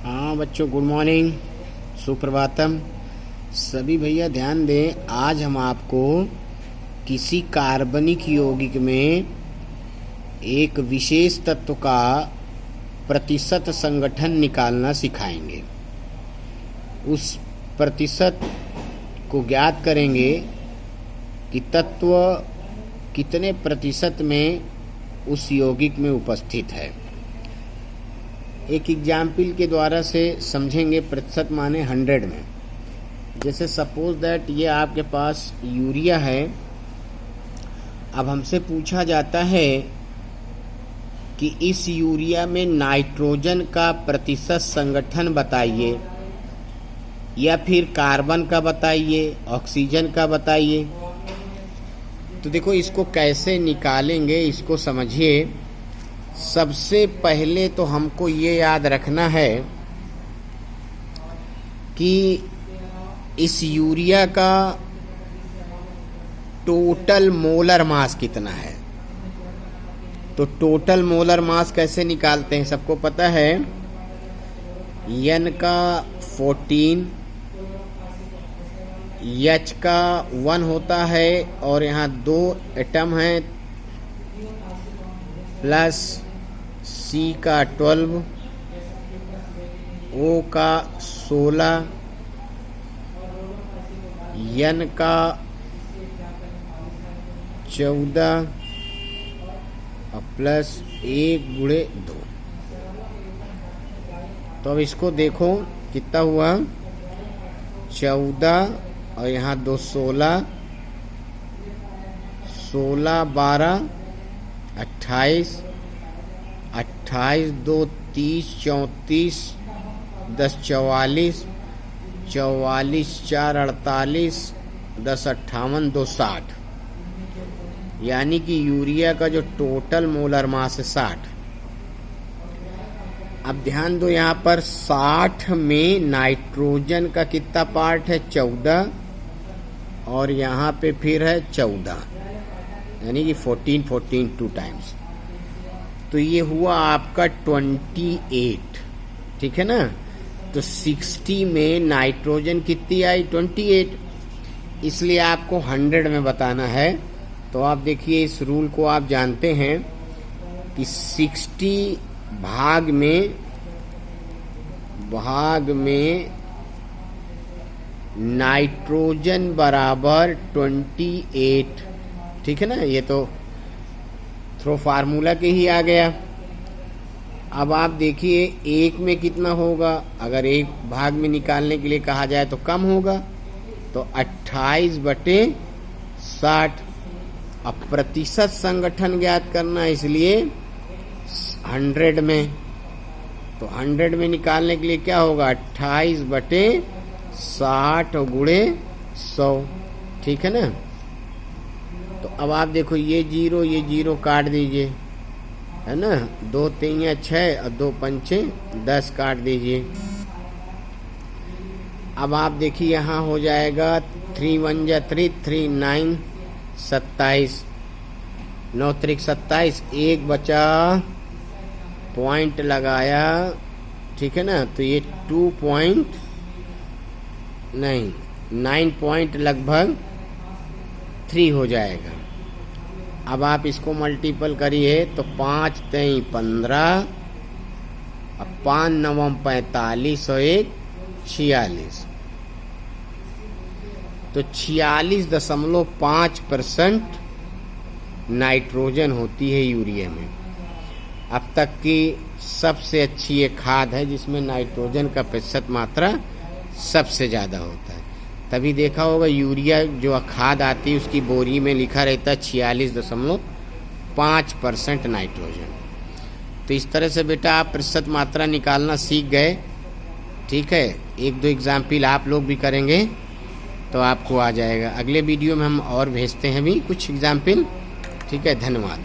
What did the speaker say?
हाँ बच्चों, good morning, Suprabhatam. सभी भैया ध्यान दें, आज हम आपको किसी कार्बनिक यौगिक में एक विशेष तत्व का प्रतिशत संगठन निकालना सिखाएंगे। उस प्रतिशत को ज्ञात करेंगे कि तत्व कितने प्रतिशत में उस यौगिक में उपस्थित है। एक एग्जाम्पल के द्वारा से समझेंगे। प्रतिशत माने 100 में। जैसे सपोज दैट ये आपके पास यूरिया है। अब हमसे पूछा जाता है कि इस यूरिया में नाइट्रोजन का प्रतिशत संगठन बताइए, या फिर कार्बन का बताइए, ऑक्सीजन का बताइए। तो देखो, इसको कैसे निकालेंगे इसको समझिए। सबसे पहले तो हमको ये याद रखना है कि इस यूरिया का टोटल मोलर मास कितना है। तो टोटल मोलर मास कैसे निकालते हैं, सबको पता है। N का 14, H का 1 होता है और यहाँ 2 एटम है, प्लस C का 12, O का 16, N का 14 और प्लस 1 गुणे 2। तो अब इसको देखो कितना हुआ, 14 और यहाँ 2 16, 16 12 28, 28 2 30 34, 10 44, 44 4 48, 10 58, 2 60। यानी कि यूरिया का जो टोटल मोलर मास है 60। अब ध्यान दो, यहाँ पर 60 में नाइट्रोजन का कितना पार्ट है, 14, और यहाँ पे फिर है 14, यानी कि 14 2 टाइम्स। तो ये हुआ आपका 28, ठीक है ना। तो 60 में नाइट्रोजन कितनी आई, 28। इसलिए आपको 100 में बताना है। तो आप देखिए, इस रूल को आप जानते हैं कि 60 भाग में नाइट्रोजन बराबर 28, ठीक है ना। ये तो थ्रो फार्मूला के ही आ गया। अब आप देखिए, एक में कितना होगा। अगर एक भाग में निकालने के लिए कहा जाए तो कम होगा, तो 28/60। अब प्रतिशत संगठन ज्ञात करना, इसलिए 100 में। तो 100 में निकालने के लिए क्या होगा, 28/60 गुणे 100, ठीक है ना। तो अब आप देखो, ये जीरो काट दीजिए, है ना। 2 3 6 और 2 5 10 काट दीजिए। अब आप देखिए, यहाँ हो जाएगा 3 1 3 3 9 27, 9 3 27, एक बचा, पॉइंट लगाया, ठीक है ना। तो ये 9 पॉइंट लगभग 3 हो जाएगा। अब आप इसको मल्टीपल करिए तो 5 3 15, 5 9 45 और 1 46। तो 46.5% नाइट्रोजन होती है यूरिया में। अब तक की सबसे अच्छी ये खाद है जिसमें नाइट्रोजन का प्रतिशत मात्रा सबसे ज़्यादा होता है। तभी देखा होगा, यूरिया जो खाद आती है उसकी बोरी में लिखा रहता है 46.5% नाइट्रोजन। तो इस तरह से बेटा आप प्रतिशत मात्रा निकालना सीख गए, ठीक है। 1-2 एग्जाम्पल आप लोग भी करेंगे तो आपको आ जाएगा। अगले वीडियो में हम और भेजते हैं भी कुछ एग्जाम्पल, ठीक है। धन्यवाद।